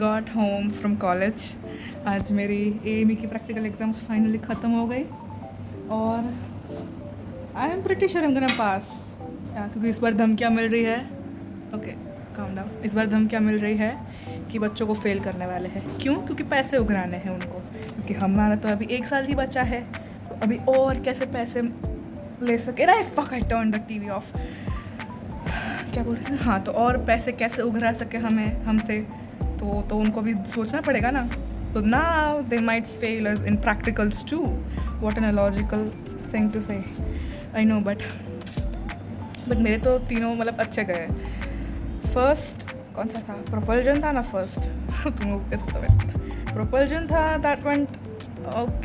Got home from college. आज मेरी AME की प्रैक्टिकल एग्ज़ाम्स फाइनली ख़त्म हो गई और I am pretty sure I am gonna पास. क्योंकि इस बार धमकियाँ मिल रही है. Okay, calm down. इस बार धमकियाँ मिल रही है कि बच्चों को फेल करने वाले हैं. क्यों? क्योंकि पैसे उघराने हैं उनको. क्योंकि हमारा तो अभी 1 साल ही बचा है, तो अभी और कैसे पैसे ले सके. I turn the TV off. क्या बोल रहे थे? हाँ, तो और पैसे कैसे उघरा सके हमें हमसे, तो उनको भी सोचना पड़ेगा ना. तो now they might fail us in practicals too. What an illogical thing to say. I no, but मेरे तो तीनों मतलब अच्छे गए. फर्स्ट कौन सा था? प्रोपल्जन था ना फर्स्ट. तुम लोग कैसे पता है? प्रोपल्जन था. That went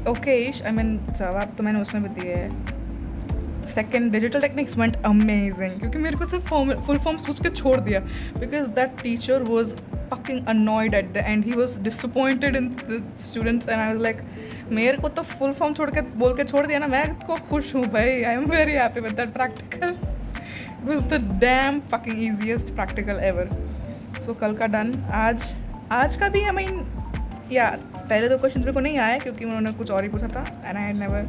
Okesh. I mean जवाब तो मैंने उसमें भी दिए है. Second digital techniques went amazing, क्योंकि मेरे को सिर्फ फुल फॉर्म सोच के छोड़ दिया. Because that teacher was fucking annoyed at the end. He was disappointed in the students and I was like, मेरे को तो फुल फॉर्म छोड़ के बोल के छोड़ दिया ना. मैं तो खुश हूँ भाई. I am very happy with that practical. It was the damn fucking easiest practical ever. So कल का डन. आज का भी आई मीन या पहले तो क्वेश्चन मेरे को नहीं आया क्योंकि उन्होंने कुछ और ही पूछा था and I had never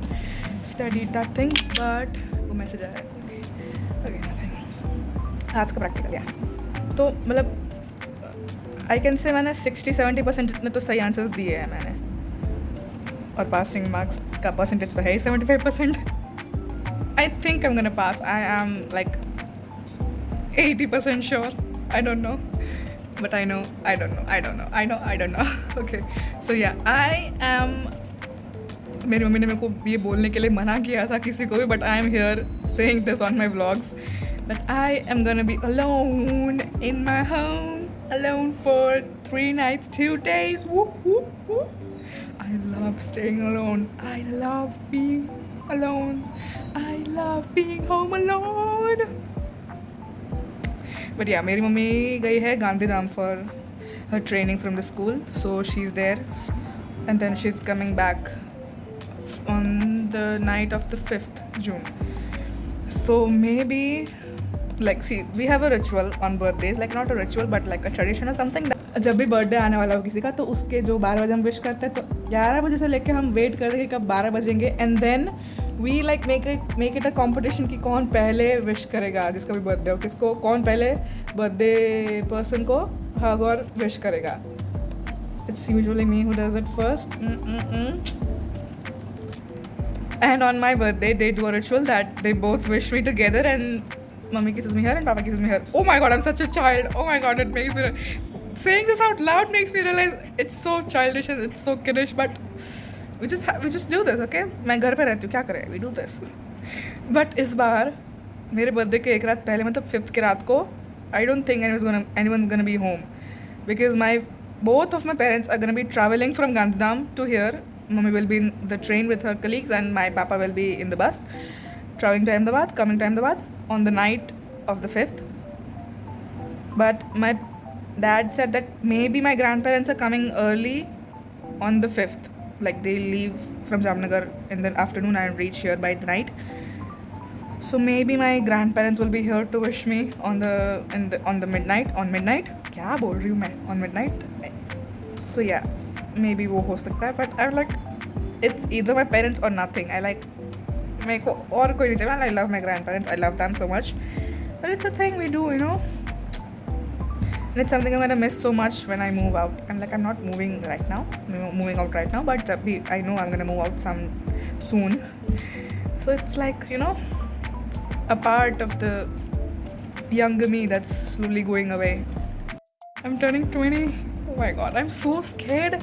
studied that thing. But वो मैसेज आया. ओके, आज का प्रैक्टिकल या तो मतलब आई कैन से मैंने 60-70% जितने तो सही आंसर्स दिए हैं मैंने. और पासिंग मार्क्स का परसेंटेज तो है ही 75%. I think I am gonna pass. I am like 80% sure. I don't know, but I know. Okay, so yeah I M. मेरी मम्मी ने मेरे को ये बोलने के लिए मना किया था किसी को भी, but I am here saying this on my vlogs that I am gonna be alone in my home. Alone for 3 nights, 2 days. Whoop, whoop, whoop. I love staying alone. I love being alone. I love being home alone. But yeah, मेरी mummy गई है Gandhidham for her training from the school. So she's there. And then she's coming back on the night of the 5th June. So maybe like see we have a ritual on birthdays, like not a ritual but like a tradition or something that जब भी birthday आने वाला हो किसी का तो उसके जो 12 बजे हम विश करते हैं तो 11 बजे से लेके हम वेट करते हैं कि कब 12 बजेंगे. And then we like make it a competition कि कौन पहले विश करेगा जिसका भी बर्थडे हो. किसको कौन पहले बर्थडे पर्सन को हग और विश करेगा. It's usually me who does it first. And on my birthday they do a ritual that they both wish me together and Mummy kisses me here and Papa kisses me here. Oh my god, I'm such a child. Oh my god, it makes me... Saying this out loud makes me realize it's so childish and it's so kiddish, but we just do this, okay? मैं घर पे रहती हूँ, क्या करें? We do this. But इस बार मेरे birthday के एक रात पहले मतलब 5th की रात को I don't think anyone's gonna be home because both of my parents are gonna be traveling from Gandhidham to here. Mummy will be in the train with her colleagues and my papa will be in the bus traveling to Ahmedabad, coming to Ahmedabad on the night of the 5th. But my dad said that maybe my grandparents are coming early on the 5th. Like they leave from Jamnagar in the afternoon and reach here by the night. So maybe my grandparents will be here to wish me on the midnight. On midnight? क्या बोल रही हूँ मैं? On midnight. So yeah, maybe वो हो सकता है. But I'm like, it's either my parents or nothing. I like मेरे को और कोई नहीं चाहिए. I love my grandparents. I love them so much. But it's a thing we do, you know. And it's something I'm gonna miss so much when I move out. I'm not moving right now. Moving out right now, but I know I'm gonna move out soon. So it's like, you know, a part of the younger me that's slowly going away. I'm turning 20. Oh my god, I'm so scared.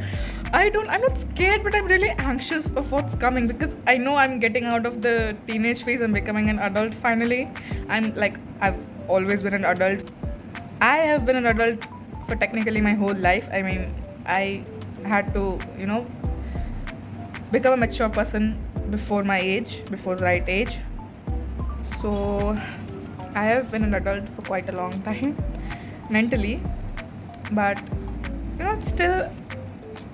I'm not scared, but I'm really anxious of what's coming because I know I'm getting out of the teenage phase and becoming an adult finally. I've always been an adult. I have been an adult for technically my whole life. I mean, I had to, you know, become a mature person before my age, before the right age. So I have been an adult for quite a long time, mentally. But, you know,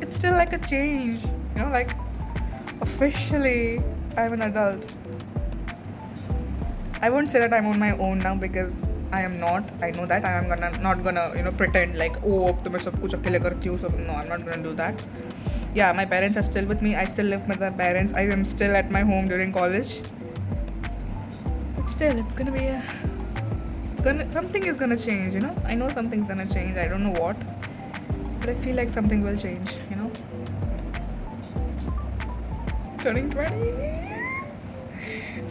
it's still like a change, you know, like officially I'm an adult. I won't say that I'm on my own now because I am not. I know that. I am not gonna pretend like, oh अब तो मैं सब कुछ अकेले करती हूँ सब. No, I'm not gonna do that. Yeah, my parents are still with me. I still live with my parents. I am still at my home during college. But still, it's gonna be something is gonna change. I know something's gonna change. I don't know what, but I feel like something will change. Turning 20.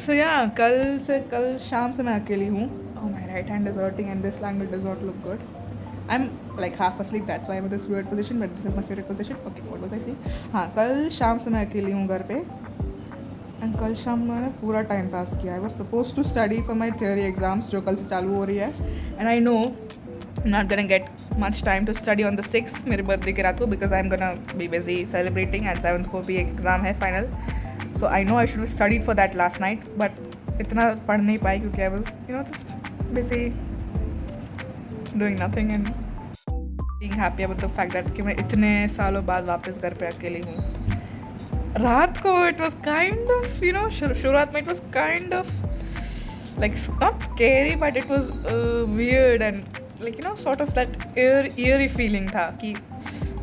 So yeah, कल शाम से मैं अकेली हूँ. Oh, my right hand is hurting and this angle does not look good. I'm like half asleep, that's why I'm in this weird position, but this is my favorite position. Okay, what was I saying? हाँ, कल शाम से मैं अकेली हूँ घर पे. And कल शाम में मैंने पूरा टाइम पास किया. I was supposed to study for my theory exams जो कल से चालू हो रही है. And I know I'm not gonna get much time to study on the 6th मेरे birthday के रात को, because I'm gonna be busy celebrating and 7th को भी एक exam है final. So I know I should have studied for that last night, but इतना पढ़ नहीं पाई क्योंकि I was just busy doing nothing and being happy about the fact that कि मैं इतने सालों बाद वापस घर पे अकेली हूँ. रात को it was kind of शुरुआत में it was kind of like not scary, but it was weird and like sort of that eerie feeling था कि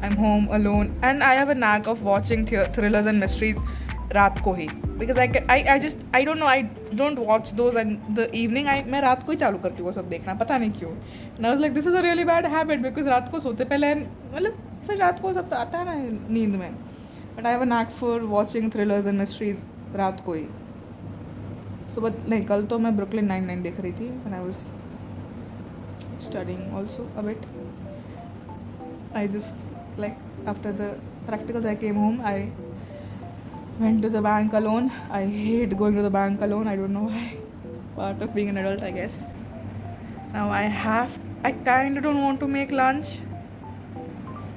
I'm home alone and I have a knack of watching thrillers and mysteries रात को ही, because I don't know, I don't watch those in the evening. मैं रात को ही चालू करती हूँ वो सब देखना, पता नहीं क्यों. And I was like, this is a really bad habit, because रात को सोते पहले मतलब फिर रात को सब आता है ना नींद में, but I have a knack for watching thrillers and mysteries रात को ही. So but नहीं, कल तो मैं Brooklyn Nine-Nine देख रही थी when I was studying also a bit. I just like after the practicals I came home, I went to the bank alone. I hate going to the bank alone. I don't know why. Part of being an adult, I guess. Now I kind of don't want to make lunch,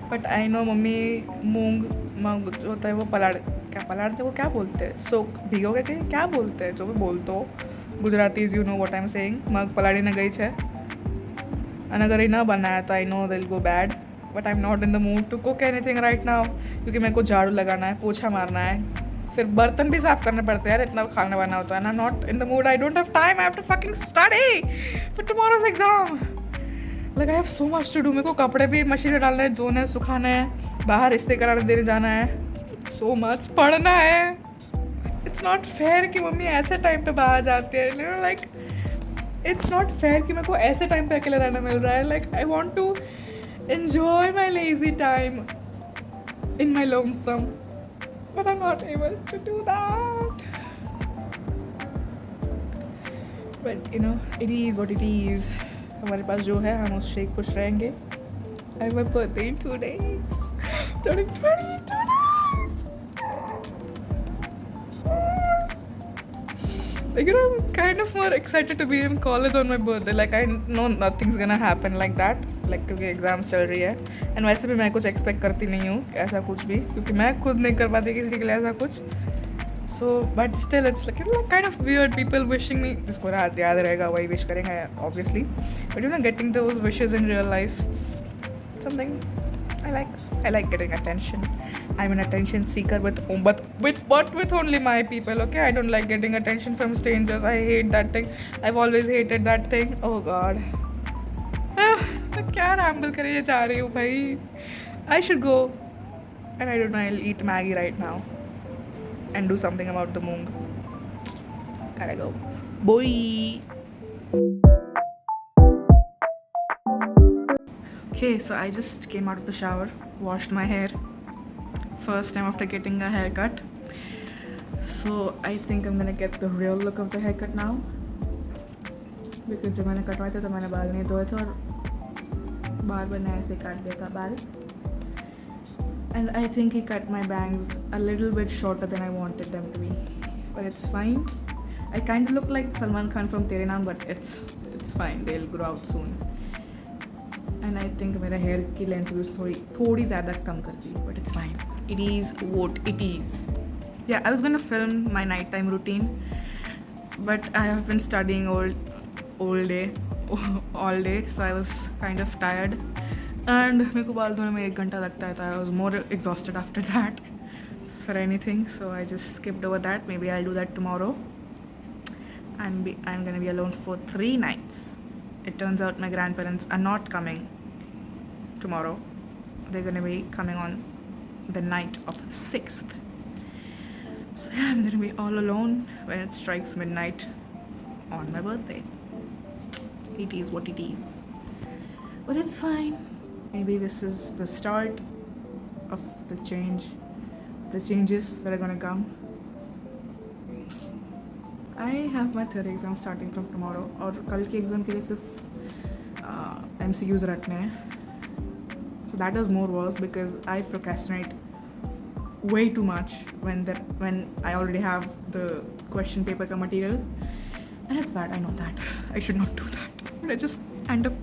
but I know mummy मूंग होता है वो पलाड़ते वो क्या बोलते हैं, सो भिगोगे के क्या बोलते हैं, जो भी बोलते हो Gujaratis, you know what I'm saying. मग पलाड़ी न गई है and अगर ये ना बनाया तो I know they'll go bad, but I'm not in the mood to cook anything right now क्योंकि मेरे को झाड़ू लगाना है, पोछा मारना है, फिर बर्तन भी साफ करने पड़ते हैं यार, इतना खाना बना होता है. I'm not in the mood. I don't have time. I have to fucking study for tomorrow's exam. Like I have so much to do. मेरे को कपड़े भी मशीन में डालने हैं, धोने, सुखाने हैं, बाहर इस्त्री कराने देने जाना है, so much पढ़ना है. It's not fair कि मम्मी ऐसे टाइम पे बाहर जाती है. Like it's not fair कि मेरे को ऐसे टाइम पे अकेले रहना मिल रहा है. Like I want to enjoy my lazy time in my lonesome, but I'm not able to do that. But it is what it is. हमारे पास जो है हम उससे खुश रहेंगे. I have my birthday in 2 days. Turning 20 in 2 days. Like I'm kind of more excited to be in college on my birthday. Like I know nothing's gonna happen like that. Like क्योंकि exams चल रही है and वैसे भी मैं कुछ expect करती नहीं हूँ ऐसा कुछ भी, क्योंकि मैं खुद नहीं कर पाती किसी के लिए ऐसा कुछ. So but still it's like kind of weird people wishing मी. जिसको याद रहेगा वही विश करेंगे obviously, but getting those wishes in real life something I like getting attention. I'm an attention seeker with only my people. Okay, I don't like getting attention from strangers. I hate that thing. I've always hated that thing. Oh God. क्या ramble करे ये जा रही हूँ भाई. I should go and I don't know, I'll eat Maggie right now and do something about the moong. Gotta go. Boy. Okay, so I just came out of the shower, washed my hair. First time after getting a haircut. So I think I'm gonna get the real look of the haircut now. Because जब मैंने कटवाए थे तो मैंने बाल नहीं धोए थे और बार बार नए से काट देगा बाल. And I think he cut my bangs a little bit shorter than I wanted them to be. But it's fine. I kind of look like Salman Khan from Tere Naam, but it's fine. They'll grow out soon. And I think मेरा hair की length भी थोड़ी ज़्यादा कम कर दी. But it's fine. It is what it is. Yeah, I was gonna film my nighttime routine, but I have been studying all day, so I was kind of tired. And मेरे को बाल धोने में 1 घंटा लगता है, तो I was more exhausted after that for anything. So I just skipped over that. Maybe I'll do that tomorrow. I'm gonna be alone for 3 nights it turns out my grandparents are not coming tomorrow. They're gonna be coming on the night of 6th. So yeah, I'm gonna be all alone when it strikes midnight on my birthday. It is what it is. But it's fine. Maybe this is the start of the changes that are gonna come. I have my third exam starting from tomorrow. और कल के exam के लिए सिर्फ MCQs रटने हैं. So that is more worse because I procrastinate way too much when I already have the question paper ka material, and it's bad. I know that I should not do that, but I just end up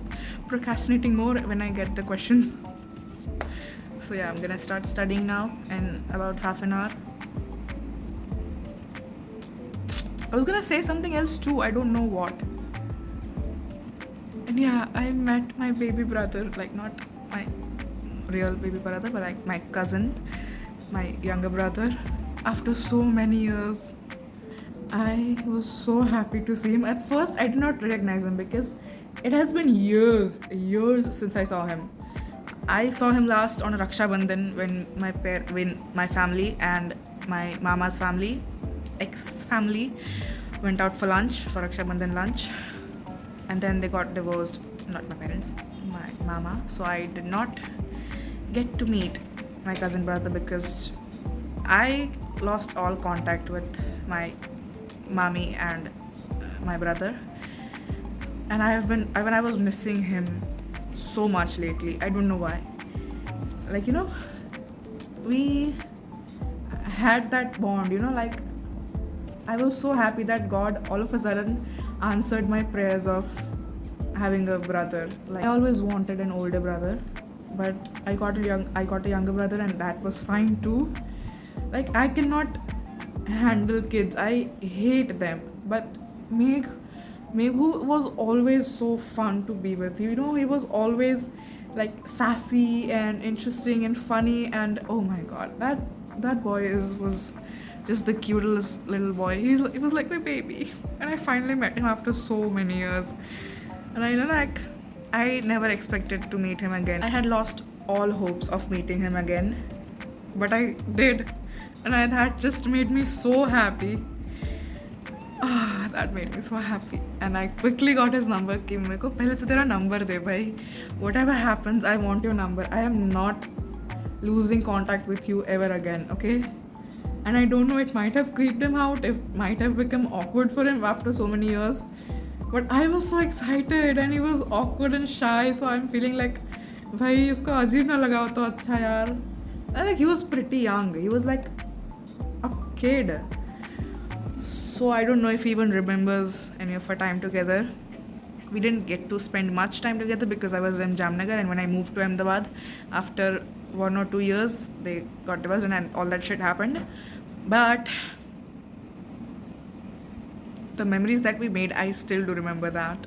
procrastinating more when I get the questions. So yeah, I'm gonna start studying now in about half an hour. I was gonna say something else too, I don't know what. And yeah, I met my baby brother, like not my real baby brother, but like my cousin, my younger brother, after so many years. I was so happy to see him. At first I did not recognize him because it has been years since I saw him. I saw him last on Raksha Bandhan when my family and my mama's family, ex-family, went out for lunch, for Raksha Bandhan lunch, and then they got divorced. Not my parents, my mama. So I did not get to meet my cousin brother because I lost all contact with my mommy and my brother, and I was missing him so much lately. I don't know why. Like, you know, we had that bond, you know, like I was so happy that God all of a sudden answered my prayers of having a brother. Like, I always wanted an older brother, but I got a younger brother, and that was fine too. Like, I cannot handle kids. I hate them. But Meghu was always so fun to be with. You know, he was always like sassy and interesting and funny, and oh my god, that boy was just the cutest little boy. He was like my baby, and I finally met him after so many years. And I never expected to meet him again. I had lost all hopes of meeting him again, but I did, and that just made me so happy. That made me so happy, and I quickly got his number. कि मेरे को पहले तो तेरा number दे भाई. Whatever happens, I want your number. I am not losing contact with you ever again, okay? And I don't know, it might have creeped him out. It might have become awkward for him after so many years. But I was so excited, and he was awkward and shy. So I'm feeling like, भाई इसको अजीब ना लगा हो तो अच्छा यार. And like, he was pretty young. He was like a kid. So I don't know if he even remembers any of our time together. We didn't get to spend much time together because I was in Jamnagar, and when I moved to Ahmedabad after 1 or 2 years, they got divorced and all that shit happened. But the memories that we made, I still do remember that.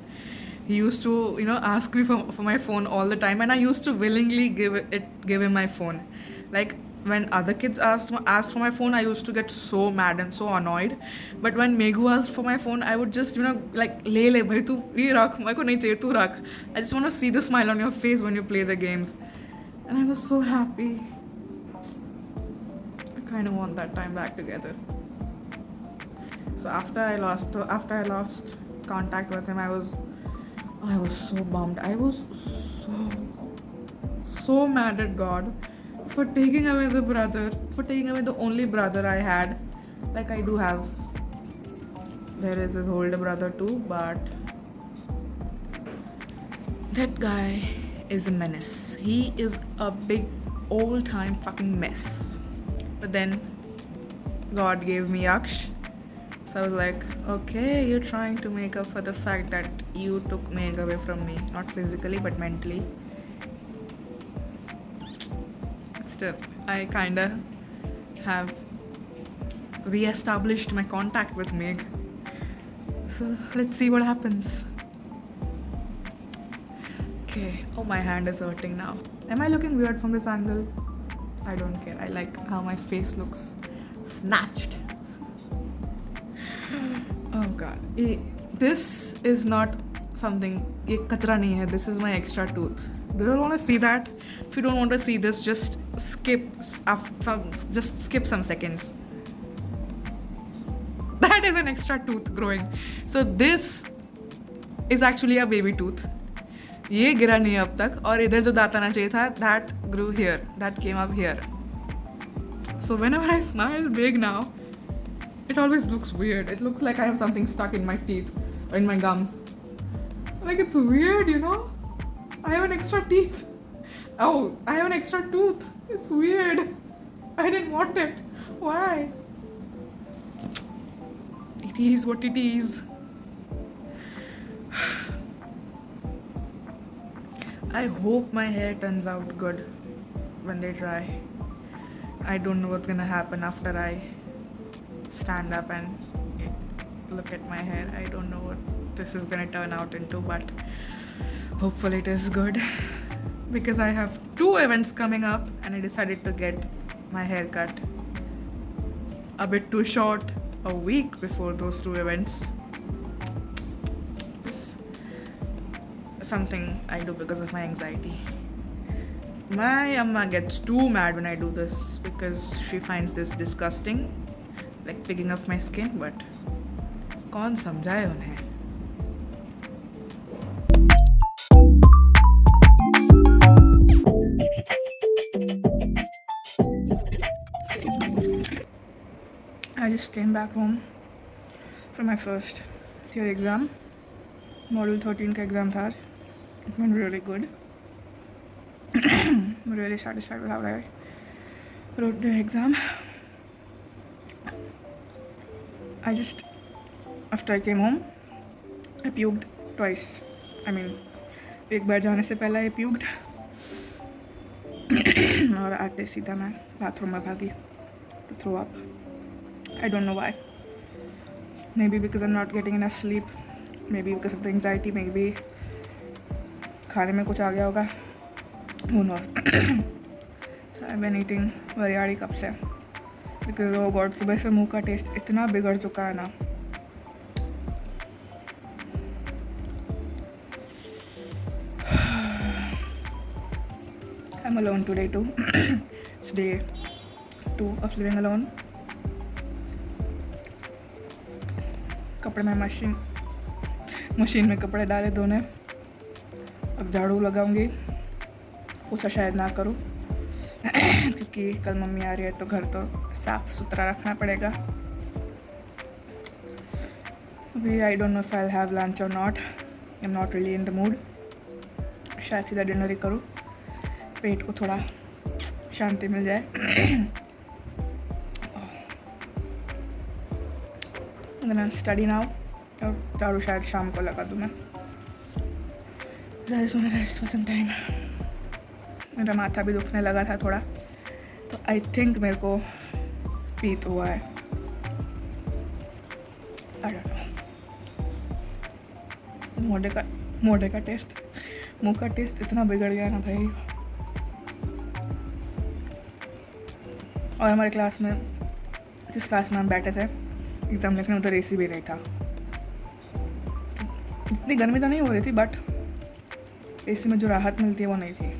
He used to, you know, ask me for my phone all the time, and I used to willingly give him my phone. Like, when other kids asked for my phone, I used to get so mad and so annoyed. But when Meghu asked for my phone, I would just, you know, like, le bhai tu ye rakh, maire ko nahi chahiye, tu rakh. I just want to see the smile on your face when you play the games. And I was so happy. I kind of want that time back together. So after I lost contact with him, I was so bummed. I was so mad at God for taking away the only brother I had. Like, I do have, there is his older brother too, but that guy is a menace. He is a big old time fucking mess. But then God gave me Yaksh. So I was like, okay, you're trying to make up for the fact that you took Meg away from me. Not physically, but mentally. Still, I kinda have re-established my contact with Meg. So let's see what happens. Okay, oh, my hand is hurting now. Am I looking weird from this angle? I don't care. I like how my face looks snatched. Oh god, this is not something. ये कचरा नहीं है. This is my extra tooth. Do you want to see that? If you don't want to see this, just skip some seconds. That is an extra tooth growing. So this is actually a baby tooth. ये गिरा नहीं अब तक, और इधर जो दांत आना चाहिए था, that grew here, that came up here. So whenever I smile big now, it always looks weird. It looks like I have something stuck in my teeth or in my gums. Like, it's weird, you know? I have an extra teeth. Oh, I have an extra tooth. It's weird. I didn't want it. Why? It is what it is. I hope my hair turns out good when they dry. I don't know what's gonna happen after I stand up and look at my hair. I don't know what this is gonna turn out into, but hopefully it is good, because I have 2 events coming up and I decided to get my hair cut a bit too short a week before those 2 events. Something I do because of my anxiety. My amma gets too mad when I do this because she finds this disgusting, like picking off my skin, but कौन समझाए उन्हें? I just came back home from my first theory exam. Model 13 का exam था. It went really good. I'm really satisfied with how I wrote the exam. After I came home, I puked twice. I mean, एक बार जाने से पहले I puked. और आते सीधा मैं बाथरूम में भागी to throw up. I don't know why. Maybe because I'm not getting enough sleep. Maybe because of the anxiety. Maybe खाने में कुछ आ गया होगा. Who knows? So I've been eating biryani कब से, because oh god, सुबह से मुंह का टेस्ट इतना बिगड़ चुका है ना. I'm alone today too. It's day 2 of living alone. कपड़े में मशीन में कपड़े डाले धोने. अब झाड़ू लगाऊंगी. पोछा शायद ना करूं क्योंकि कल मम्मी आ रही है तो घर तो साफ सुथरा रखना पड़ेगा. अभी I don't know if I will have lunch और not. I am not really in the mood. शायद सीधा डिनर ही करूं, पेट को थोड़ा शांति मिल जाए. मैं स्टडी नाउ, और झाड़ू शायद शाम को लगा दूँ मैं. Rest for some time. मेरा माथा भी दुखने लगा था थोड़ा, तो आई थिंक मेरे को पीत हुआ है. आई डोंट नो. मोढ़े का टेस्ट, मुंह का टेस्ट इतना बिगड़ गया ना भाई. और हमारे क्लास में, जिस क्लास में हम बैठे थे एग्ज़ाम लिखने, उधर एसी भी नहीं था. इतनी गर्मी तो नहीं हो रही थी, बट एसी में जो राहत मिलती है वो नहीं थी.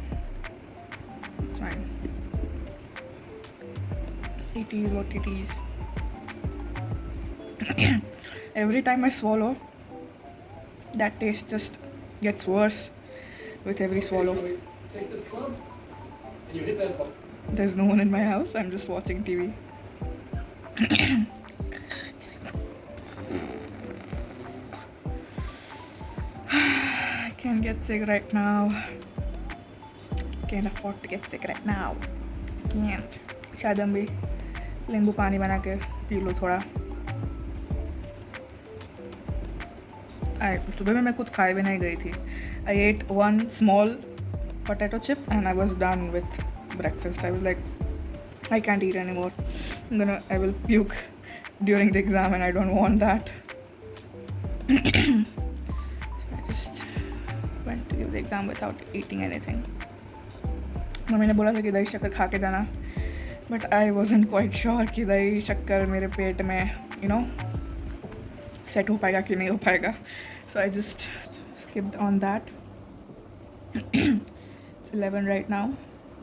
It is what it is. Every time I swallow, that taste just gets worse with every swallow. Take this club and you hit that button. There's no one in my house. I'm just watching TV. I can't get sick right now. Can't afford to get sick right now. Can't. शायद हम भी नींबू पानी बना के P low थोड़ा. सुबह में मैं कुछ खाए भी नहीं गई थी. I ate one small potato chip and I was done with breakfast. I was like, I can't eat anymore. I will puke during the exam and I don't want that. So I just went to give the exam without eating anything. Mummy ने बोला था कि दही शक्कर खा के जाना, but I wasn't quite sure कि दही शक्कर मेरे पेट में सेट हो पाएगा कि नहीं हो पाएगा. So I just skipped on that. It's 11 right now.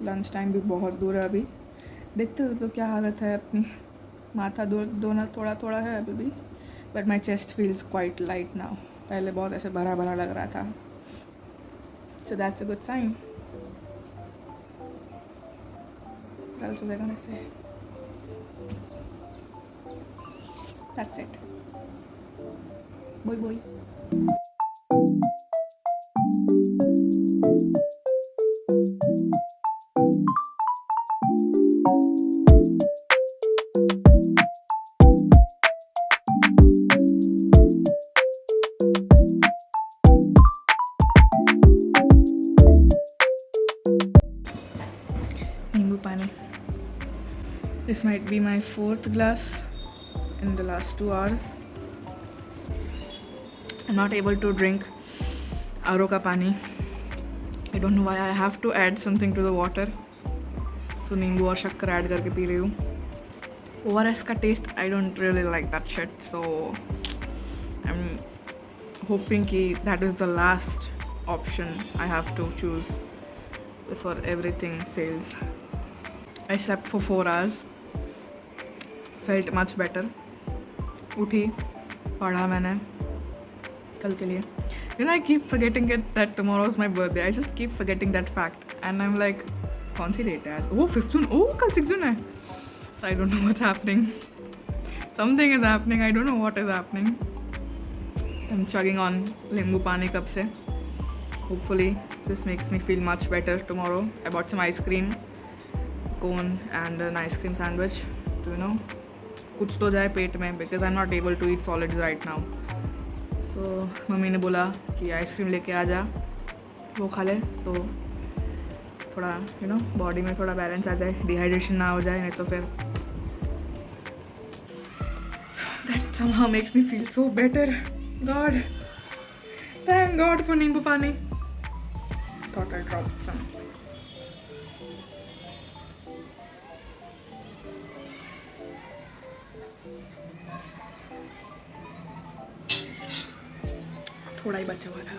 Lunch time भी बहुत दूर है अभी. देखते हो तो क्या हालत है अपनी. माथा दोना थोड़ा थोड़ा है अभी भी, but my chest feels quite light now. पहले बहुत ऐसे भरा भरा लग रहा था. So that's a good sign. What else was I gonna say? That's it. Bye bye. Nimbu pani. This might be my 4th glass in the last 2 hours. I'm not able to drink RO ka pani. I don't know why. I have to add something to the water. So नींबू और शक्कर add करके P रही हूँ. ORS का taste, I don't really like that shit. So I'm hoping कि that is the last option I have to choose before everything fails. I slept for 4 hours. Felt much better. उठी, पढ़ा मैंने कल के लिए. You know, I keep forgetting it that tomorrow is my birthday. I just keep forgetting that fact. And I'm like, कौन सी date है आज? Oh, 5th June. Oh, कल 6th June है. So I don't know what's happening. Something is happening. I don't know what is happening. I'm chugging on limbu pani cup se. Hopefully, this makes me feel much better tomorrow. I bought some ice cream cone and an ice cream sandwich. Do you know? कुछ तो जाए पेट में because I'm not able to eat solids right now. So mummy ने बोला कि ice cream लेके आ जा, वो खा ले तो थोड़ा यू नो बॉडी में थोड़ा बैलेंस आ जाए, डिहाइड्रेशन ना हो जाए, नहीं तो फिर that somehow makes me feel so better. God, thank God for नींबू पानी. Thought I dropped some. थोड़ा ही बचा हुआ था.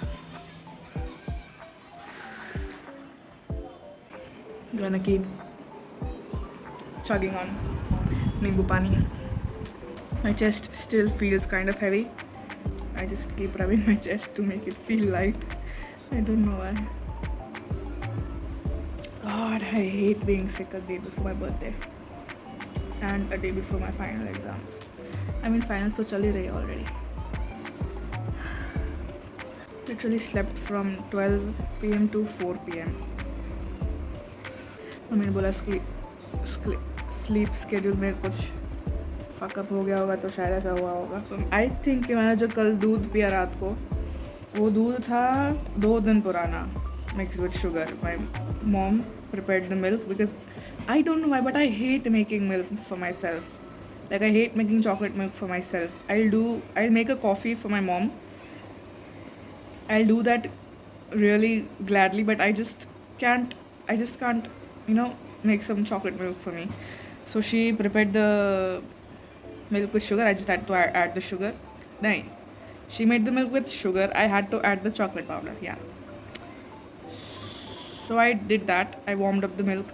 Gonna keep chugging on नींबू पानी. My chest still feels kind of heavy. I just keep rubbing my chest to make it feel light. I don't know why. God, I hate being sick a day before my birthday and a day before my final exams. I mean, finals तो चल ही रही already. Literally slept from 12 PM to 4 PM. Mummy ने बोला sleep schedule में कुछ fuck up हो गया होगा तो शायद ऐसा हुआ होगा. आई थिंक कि मैंने जो कल दूध पिया रात को, वो दूध था 2 दिन पुराना, mix with sugar. My mom prepared the milk because I don't know why, but I hate making milk for myself. Like I hate making chocolate milk for myself. I'll make a coffee for my mom. I'll do that really gladly, but I just can't, you know, make some chocolate milk for me. So she prepared the milk with sugar. I just had to add the sugar. No, she made the milk with sugar. I had to add the chocolate powder. Yeah. So I did that. I warmed up the milk.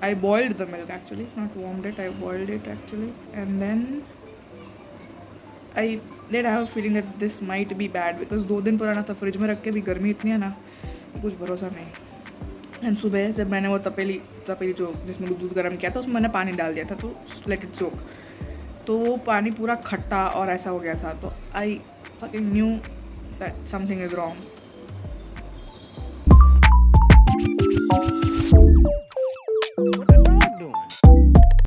I boiled the milk actually, not warmed it. I boiled it actually, and then I did have a feeling that this might be bad because 2 दिन पुराना था, fridge में रख के भी गर्मी इतनी है ना, कुछ भरोसा नहीं. एंड सुबह जब मैंने वो तपेली जो जिसमें दूध गर्म किया था उसमें मैंने पानी डाल दिया था तो लेट इट सोक, तो वो पानी पूरा खट्टा और ऐसा हो गया था. तो I fucking knew that something is wrong.